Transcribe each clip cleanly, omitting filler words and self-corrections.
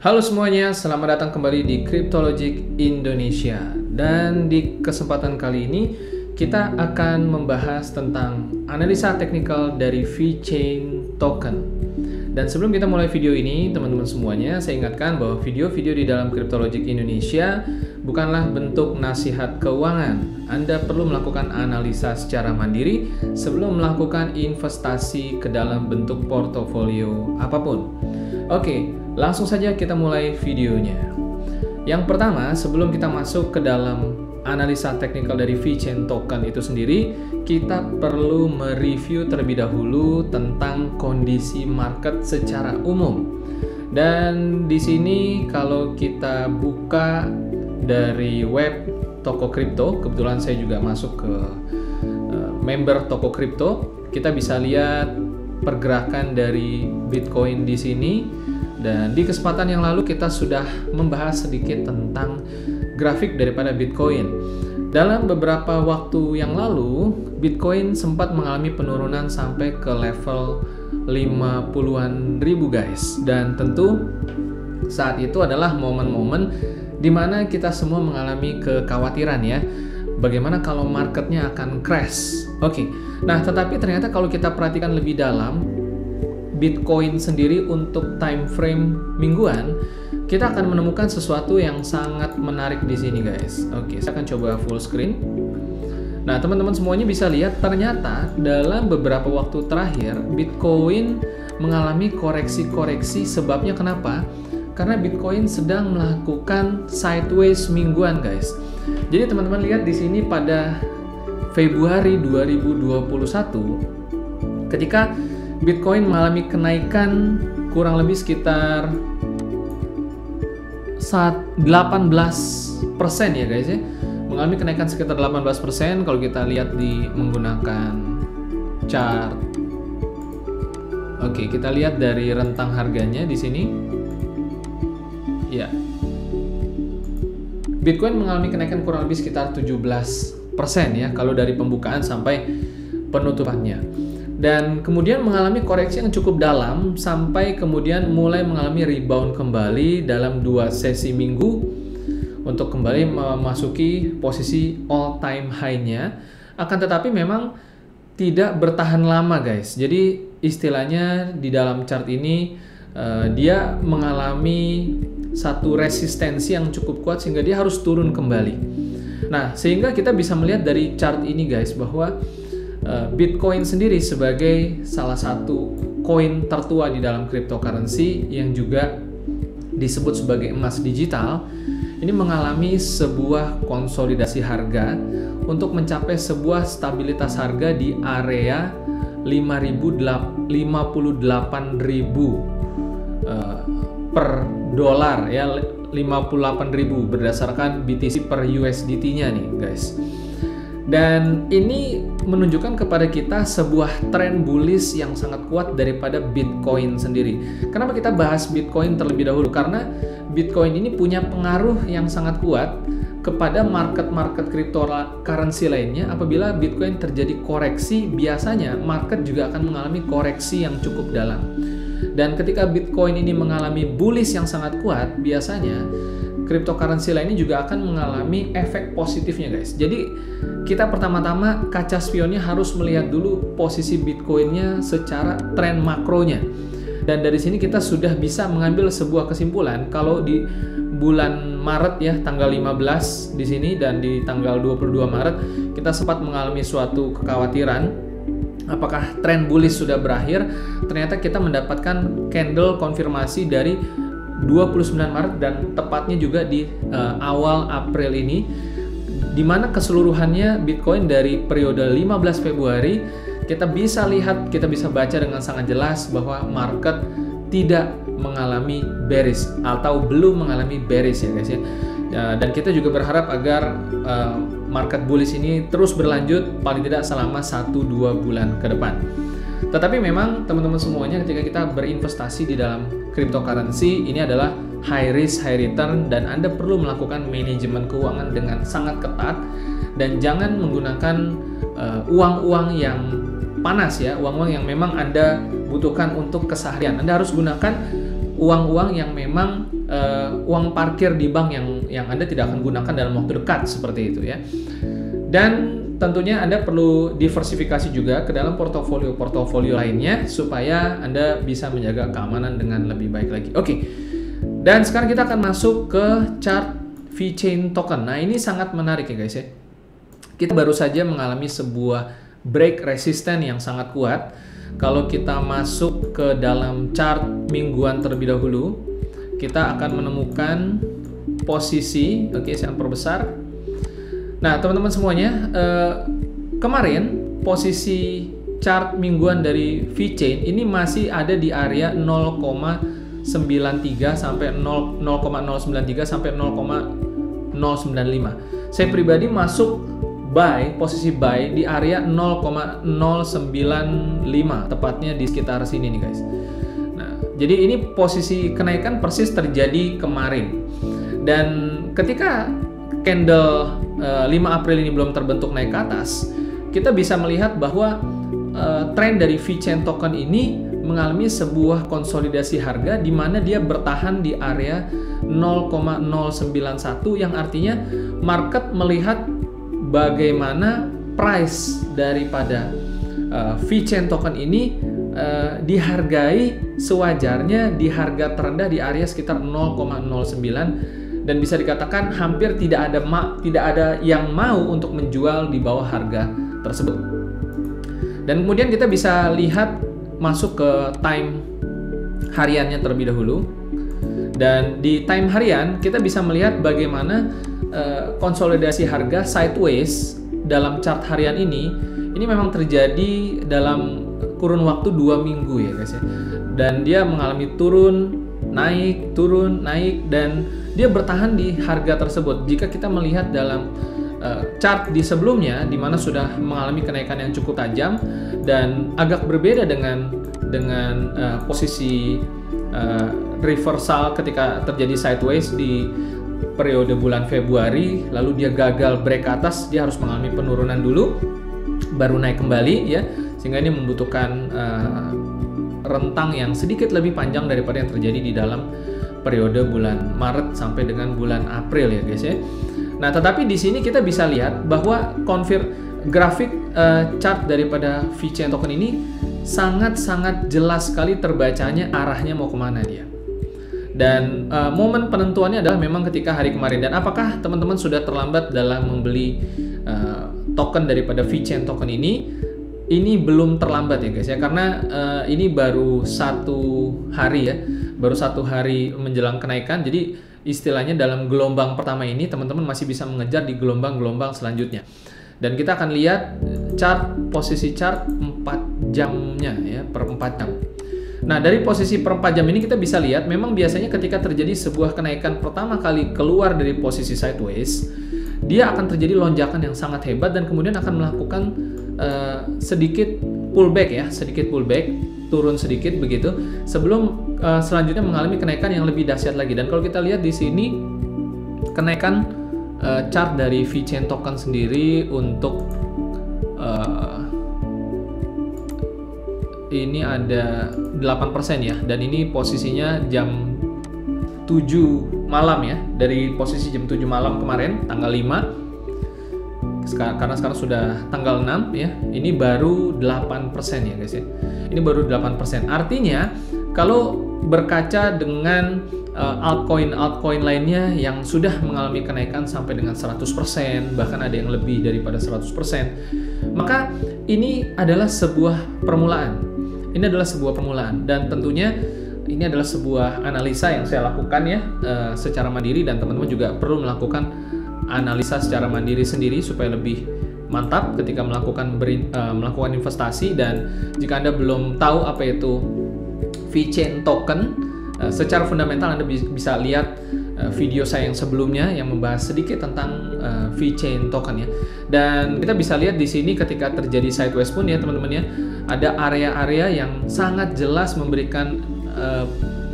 Halo semuanya, selamat datang kembali di Cryptologic Indonesia. Dan di kesempatan kali ini kita akan membahas tentang analisa teknikal dari VeChain token. Dan sebelum kita mulai video ini, teman-teman semuanya, saya ingatkan bahwa video-video di dalam Cryptologic Indonesia bukanlah bentuk nasihat keuangan. Anda perlu melakukan analisa secara mandiri sebelum melakukan investasi ke dalam bentuk portofolio apapun. Oke, langsung saja kita mulai videonya. Yang pertama, sebelum kita masuk ke dalam analisa teknikal dari VeChain token itu sendiri, kita perlu mereview terlebih dahulu tentang kondisi market secara umum. Dan di sini kalau kita buka dari web toko kripto, kebetulan saya juga masuk ke member toko kripto, kita bisa lihat pergerakan dari Bitcoin di sini. Dan di kesempatan yang lalu kita sudah membahas sedikit tentang grafik daripada Bitcoin. Dalam beberapa waktu yang lalu, Bitcoin sempat mengalami penurunan sampai ke level 50-an ribu guys. Dan tentu saat itu adalah momen-momen di mana kita semua mengalami kekhawatiran ya. Bagaimana kalau marketnya akan crash? Oke. Nah, tetapi ternyata kalau kita perhatikan lebih dalam, Bitcoin sendiri untuk time frame mingguan, kita akan menemukan sesuatu yang sangat menarik di sini guys. Oke, saya akan coba full screen. Nah, teman-teman semuanya bisa lihat ternyata dalam beberapa waktu terakhir Bitcoin mengalami koreksi-koreksi. Sebabnya kenapa? Karena Bitcoin sedang melakukan sideways mingguan guys. Jadi teman-teman lihat di sini pada Februari 2021 ketika Bitcoin mengalami kenaikan kurang lebih sekitar 18% ya guys ya. Mengalami kenaikan sekitar 18% kalau kita lihat di menggunakan chart. Oke, kita lihat dari rentang harganya di sini. Ya. Bitcoin mengalami kenaikan kurang lebih sekitar 17% ya kalau dari pembukaan sampai penutupannya. Dan kemudian mengalami koreksi yang cukup dalam sampai kemudian mulai mengalami rebound kembali dalam 2 sesi minggu untuk kembali memasuki posisi all time high-nya. Akan tetapi memang tidak bertahan lama guys. Jadi istilahnya di dalam chart ini dia mengalami satu resistensi yang cukup kuat sehingga dia harus turun kembali. Nah, sehingga kita bisa melihat dari chart ini guys bahwa Bitcoin sendiri sebagai salah satu koin tertua di dalam cryptocurrency yang juga disebut sebagai emas digital, ini mengalami sebuah konsolidasi harga untuk mencapai sebuah stabilitas harga di area 58.000 per dolar ya, 58.000 berdasarkan BTC per USDT-nya nih guys. Dan ini menunjukkan kepada kita sebuah tren bullish yang sangat kuat daripada Bitcoin sendiri. Kenapa kita bahas Bitcoin terlebih dahulu? Karena Bitcoin ini punya pengaruh yang sangat kuat kepada market-market cryptocurrency lainnya. Apabila Bitcoin terjadi koreksi, biasanya market juga akan mengalami koreksi yang cukup dalam. Dan ketika Bitcoin ini mengalami bullish yang sangat kuat, biasanya cryptocurrency lainnya juga akan mengalami efek positifnya guys. Jadi kita pertama-tama kaca spionnya harus melihat dulu posisi Bitcoinnya secara tren makronya. Dan dari sini kita sudah bisa mengambil sebuah kesimpulan kalau di bulan Maret ya, tanggal 15 di sini dan di tanggal 22 Maret kita sempat mengalami suatu kekhawatiran apakah tren bullish sudah berakhir. Ternyata kita mendapatkan candle konfirmasi dari 29 Maret dan tepatnya juga di awal April ini, di mana keseluruhannya Bitcoin dari periode 15 Februari kita bisa lihat, kita bisa baca dengan sangat jelas bahwa market tidak mengalami bearish atau belum mengalami bearish ya guys ya. Dan kita juga berharap agar market bullish ini terus berlanjut paling tidak selama 1-2 bulan ke depan. Tetapi memang teman-teman semuanya ketika kita berinvestasi di dalam cryptocurrency ini adalah high risk high return dan Anda perlu melakukan manajemen keuangan dengan sangat ketat dan jangan menggunakan uang-uang yang panas ya, uang-uang yang memang Anda butuhkan untuk keseharian. Anda harus gunakan uang-uang yang memang uang parkir di bank yang Anda tidak akan gunakan dalam waktu dekat seperti itu ya. Dan tentunya Anda perlu diversifikasi juga ke dalam portofolio lainnya supaya Anda bisa menjaga keamanan dengan lebih baik lagi. Oke. Dan sekarang kita akan masuk ke chart VeChain token. Nah, ini sangat menarik ya guys ya. Kita baru saja mengalami sebuah break resisten yang sangat kuat. Kalau kita masuk ke dalam chart mingguan terlebih dahulu, kita akan menemukan posisi, oke, saya akan perbesar. Nah, teman-teman semuanya, kemarin posisi chart mingguan dari VeChain ini masih ada di area 0,93 sampai 0,093 sampai 0,095. Saya pribadi masuk posisi buy di area 0,095, tepatnya di sekitar sini nih guys. Nah, jadi ini posisi kenaikan persis terjadi kemarin. Dan ketika candle 5 April ini belum terbentuk naik ke atas, kita bisa melihat bahwa tren dari VeChain token ini mengalami sebuah konsolidasi harga di mana dia bertahan di area 0,091, yang artinya market melihat bagaimana price daripada VeChain token ini dihargai sewajarnya di harga terendah di area sekitar 0,09, dan bisa dikatakan hampir tidak ada yang mau untuk menjual di bawah harga tersebut. Dan kemudian kita bisa lihat masuk ke time hariannya terlebih dahulu. Dan di time harian kita bisa melihat bagaimana konsolidasi harga sideways dalam chart harian ini memang terjadi dalam kurun waktu 2 minggu ya guys ya. Dan dia mengalami turun, naik, dan dia bertahan di harga tersebut. Jika kita melihat dalam chart di sebelumnya, di mana sudah mengalami kenaikan yang cukup tajam dan agak berbeda dengan posisi reversal ketika terjadi sideways di periode bulan Februari, lalu dia gagal break ke atas, dia harus mengalami penurunan dulu, baru naik kembali ya, sehingga ini membutuhkan rentang yang sedikit lebih panjang daripada yang terjadi di dalam periode bulan Maret sampai dengan bulan April ya guys ya. Nah, tetapi di sini kita bisa lihat bahwa grafik chart daripada VeChain token ini sangat-sangat jelas sekali terbacanya arahnya mau kemana dia. Dan momen penentuannya adalah memang ketika hari kemarin. Dan apakah teman-teman sudah terlambat dalam membeli token daripada VeChain token ini? Ini belum terlambat ya guys ya, karena ini baru 1 hari ya, baru 1 hari menjelang kenaikan. Jadi istilahnya dalam gelombang pertama ini teman-teman masih bisa mengejar di gelombang-gelombang selanjutnya. Dan kita akan lihat posisi chart 4 jamnya ya, per 4 jam. Nah, dari posisi per 4 jam ini kita bisa lihat memang biasanya ketika terjadi sebuah kenaikan pertama kali keluar dari posisi sideways, dia akan terjadi lonjakan yang sangat hebat dan kemudian akan melakukan sedikit pullback, turun sedikit begitu sebelum selanjutnya mengalami kenaikan yang lebih dahsyat lagi. Dan kalau kita lihat di sini kenaikan chart dari VeChain token sendiri untuk ini ada 8% ya, dan ini posisinya jam 7 malam ya, dari posisi jam 7 malam kemarin tanggal 5. Karena sekarang sudah tanggal 6 ya, ini baru 8% ya guys ya. Ini baru 8%. Artinya kalau berkaca dengan altcoin lainnya yang sudah mengalami kenaikan sampai dengan 100%, bahkan ada yang lebih daripada 100%, maka ini adalah sebuah permulaan. Ini adalah sebuah permulaan, dan tentunya ini adalah sebuah analisa yang saya lakukan ya secara mandiri, dan teman-teman juga perlu melakukan analisa secara mandiri sendiri supaya lebih mantap ketika melakukan investasi. Dan jika Anda belum tahu apa itu VeChain token, secara fundamental Anda bisa lihat video saya yang sebelumnya yang membahas sedikit tentang VeChain token ya. Dan kita bisa lihat di sini ketika terjadi sideways pun ya teman-teman ya, ada area-area yang sangat jelas memberikan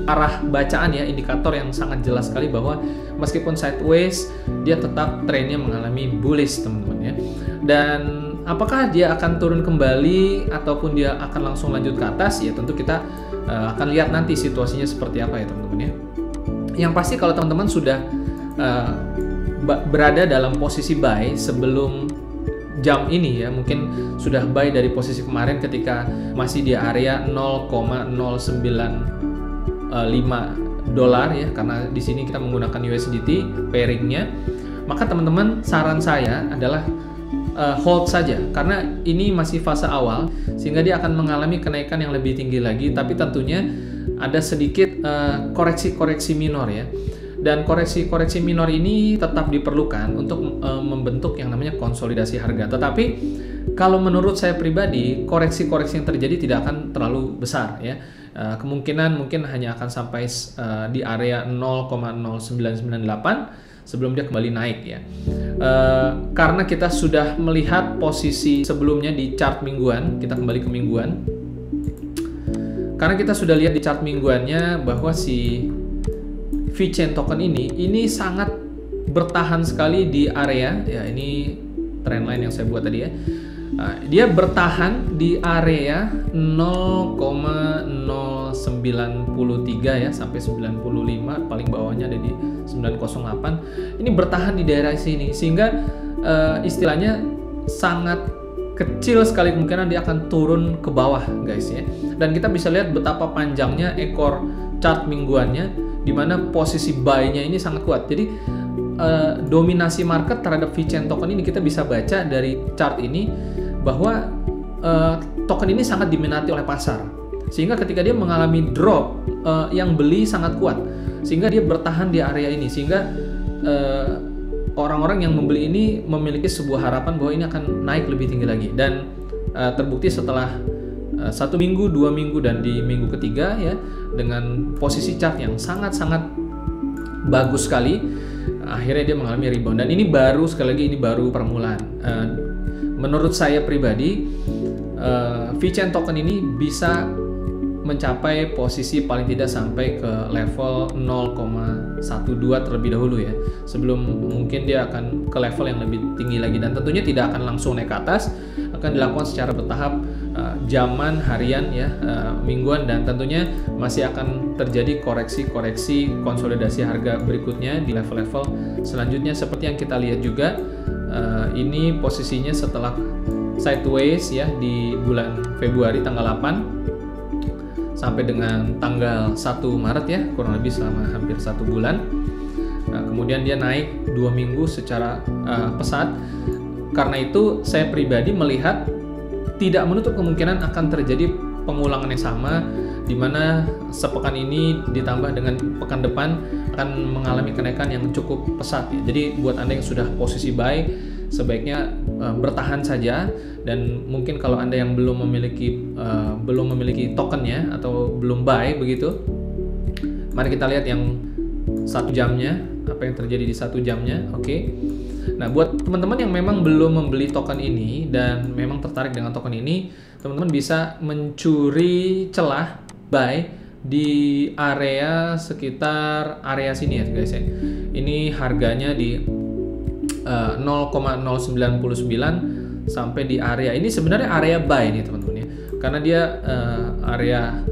arah bacaan ya, indikator yang sangat jelas sekali bahwa meskipun sideways dia tetap trennya mengalami bullish teman-teman ya. Dan apakah dia akan turun kembali ataupun dia akan langsung lanjut ke atas ya, tentu kita akan lihat nanti situasinya seperti apa ya teman-teman ya. Yang pasti kalau teman-teman sudah berada dalam posisi buy sebelum jam ini ya, mungkin sudah buy dari posisi kemarin ketika masih di area 0,095 dolar ya, karena di sini kita menggunakan USDT pairingnya, maka teman-teman saran saya adalah hold saja, karena ini masih fase awal sehingga dia akan mengalami kenaikan yang lebih tinggi lagi, tapi tentunya ada sedikit koreksi-koreksi minor ya. Dan koreksi-koreksi minor ini tetap diperlukan untuk membentuk yang namanya konsolidasi harga. Tetapi kalau menurut saya pribadi, koreksi-koreksi yang terjadi tidak akan terlalu besar ya. Kemungkinan mungkin hanya akan sampai di area 0,0998 sebelum dia kembali naik ya. Karena kita sudah melihat posisi sebelumnya di chart mingguan, kita kembali ke mingguan. Karena kita sudah lihat di chart mingguannya bahwa si VeChain token ini sangat bertahan sekali di area ya, ini trendline yang saya buat tadi ya. Dia bertahan di area 0,093 ya sampai 95, paling bawahnya ada di 908. Ini bertahan di daerah sini sehingga istilahnya sangat kecil sekali kemungkinan dia akan turun ke bawah guys ya. Dan kita bisa lihat betapa panjangnya ekor chart mingguannya, di mana posisi buy-nya ini sangat kuat. Jadi dominasi market terhadap VeChain token ini kita bisa baca dari chart ini bahwa token ini sangat diminati oleh pasar. Sehingga ketika dia mengalami drop, yang beli sangat kuat. Sehingga dia bertahan di area ini. Sehingga orang-orang yang membeli ini memiliki sebuah harapan bahwa ini akan naik lebih tinggi lagi. Dan terbukti setelah 1 minggu, 2 minggu, dan di minggu ketiga ya, dengan posisi chart yang sangat-sangat bagus sekali, akhirnya dia mengalami rebound. Dan ini baru, sekali lagi ini baru permulaan. Menurut saya pribadi, VeChain token ini bisa mencapai posisi paling tidak sampai ke level 0,12 terlebih dahulu ya, sebelum mungkin dia akan ke level yang lebih tinggi lagi. Dan tentunya tidak akan langsung naik ke atas, akan dilakukan secara bertahap, jaman, harian ya, mingguan, dan tentunya masih akan terjadi koreksi-koreksi konsolidasi harga berikutnya di level-level selanjutnya. Seperti yang kita lihat juga, ini posisinya setelah sideways ya di bulan Februari tanggal 8 sampai dengan tanggal 1 Maret ya, kurang lebih selama hampir 1 bulan. Kemudian dia naik 2 minggu secara pesat. Karena itu saya pribadi melihat tidak menutup kemungkinan akan terjadi pengulangan yang sama, di mana sepekan ini ditambah dengan pekan depan akan mengalami kenaikan yang cukup pesat ya. Jadi buat Anda yang sudah posisi buy, sebaiknya bertahan saja. Dan mungkin kalau Anda yang belum memiliki tokennya atau belum buy begitu, mari kita lihat yang 1 jamnya, apa yang terjadi di 1 jamnya. Oke. Nah, buat teman-teman yang memang belum membeli token ini dan memang tertarik dengan token ini, teman-teman bisa mencuri celah buy di area sekitar area sini ya guys ya. Ini harganya di 0,099 sampai di area ini, sebenarnya area buy nih teman-teman ya. Karena dia area,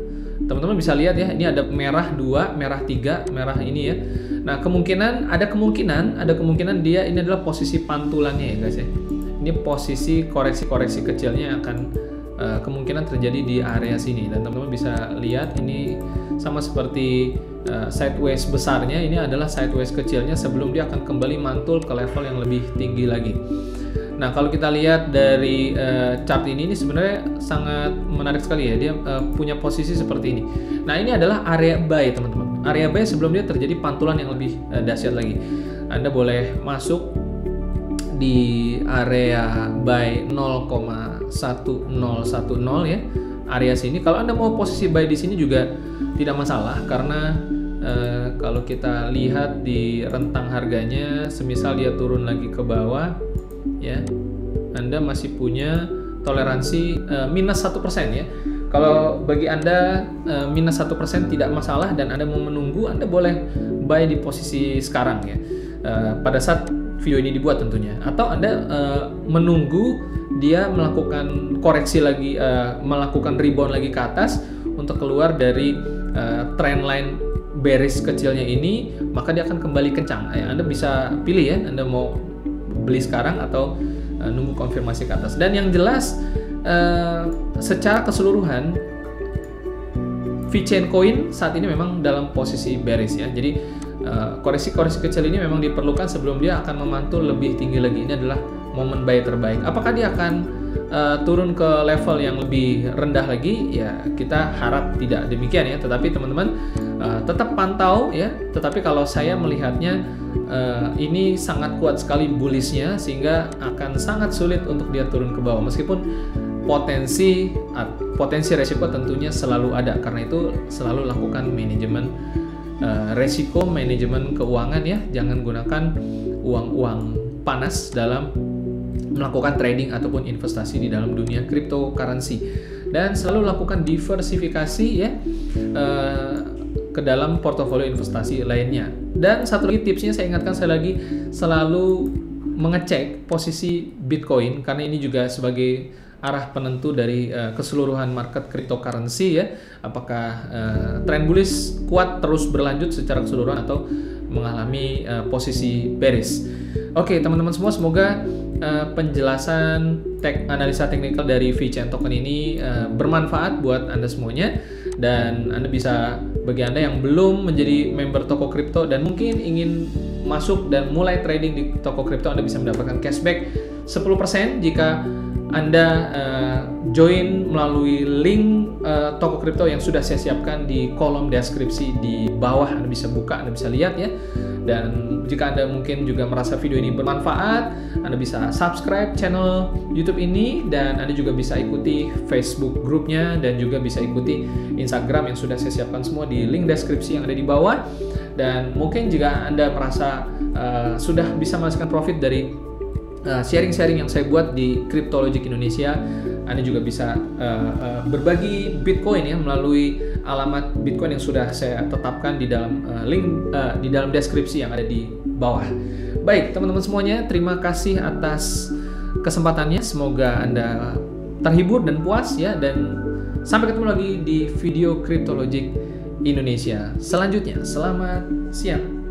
teman-teman bisa lihat ya, ini ada merah 2, merah 3, merah ini ya. Nah, ada kemungkinan dia ini adalah posisi pantulannya ya guys ya. Ini posisi koreksi-koreksi kecilnya akan kemungkinan terjadi di area sini. Dan teman-teman bisa lihat ini sama seperti sideways besarnya, ini adalah sideways kecilnya sebelum dia akan kembali mantul ke level yang lebih tinggi lagi. Nah, kalau kita lihat dari chart ini sebenarnya sangat menarik sekali ya. Dia punya posisi seperti ini. Nah, ini adalah area buy teman-teman. Area buy sebelum dia terjadi pantulan yang lebih dahsyat lagi. Anda boleh masuk di area buy 0,1010 ya, area sini. Kalau Anda mau posisi buy di sini juga tidak masalah, karena kalau kita lihat di rentang harganya, semisal dia turun lagi ke bawah ya, Anda masih punya toleransi minus 1% ya. Kalau bagi Anda minus 1% tidak masalah dan Anda mau menunggu, Anda boleh buy di posisi sekarang ya, pada saat video ini dibuat tentunya. Atau Anda menunggu dia melakukan koreksi lagi, melakukan rebound lagi ke atas untuk keluar dari trendline bearish kecilnya ini, maka dia akan kembali kencang. Anda bisa pilih ya, Anda mau beli sekarang atau nunggu konfirmasi ke atas. Dan yang jelas secara keseluruhan VeChain Coin saat ini memang dalam posisi bearish ya. Jadi koreksi-koreksi kecil ini memang diperlukan sebelum dia akan memantul lebih tinggi lagi. Ini adalah momen buy terbaik. Apakah dia akan turun ke level yang lebih rendah lagi? Ya, kita harap tidak demikian ya. Tetapi teman-teman tetap pantau ya. Tetapi kalau saya melihatnya ini sangat kuat sekali bullishnya, sehingga akan sangat sulit untuk dia turun ke bawah. Meskipun potensi resiko tentunya selalu ada. Karena itu selalu lakukan manajemen resiko, manajemen keuangan ya. Jangan gunakan uang-uang panas dalam melakukan trading ataupun investasi di dalam dunia cryptocurrency, dan selalu lakukan diversifikasi ya ke dalam portofolio investasi lainnya. Dan satu lagi tipsnya, saya ingatkan sekali lagi, selalu mengecek posisi Bitcoin, karena ini juga sebagai arah penentu dari keseluruhan market cryptocurrency ya. Apakah trend bullish kuat terus berlanjut secara keseluruhan atau mengalami posisi bearish. Oke, teman-teman semua, semoga penjelasan analisa teknikal dari VeChain token ini bermanfaat buat Anda semuanya, dan Anda bisa, bagi Anda yang belum menjadi member toko kripto dan mungkin ingin masuk dan mulai trading di toko kripto, Anda bisa mendapatkan cashback 10% jika Anda join melalui link toko kripto yang sudah saya siapkan di kolom deskripsi di bawah. Anda bisa buka, Anda bisa lihat ya. Dan jika Anda mungkin juga merasa video ini bermanfaat, Anda bisa subscribe channel YouTube ini, dan Anda juga bisa ikuti Facebook grupnya, dan juga bisa ikuti Instagram yang sudah saya siapkan semua di link deskripsi yang ada di bawah. Dan mungkin jika Anda merasa sudah bisa menghasilkan profit dari sharing-sharing yang saya buat di Cryptologic Indonesia, Anda juga bisa berbagi Bitcoin ya melalui alamat Bitcoin yang sudah saya tetapkan di dalam link di dalam deskripsi yang ada di bawah. Baik, teman-teman semuanya, terima kasih atas kesempatannya. Semoga Anda terhibur dan puas ya, dan sampai ketemu lagi di video Cryptologic Indonesia selanjutnya. Selamat siang.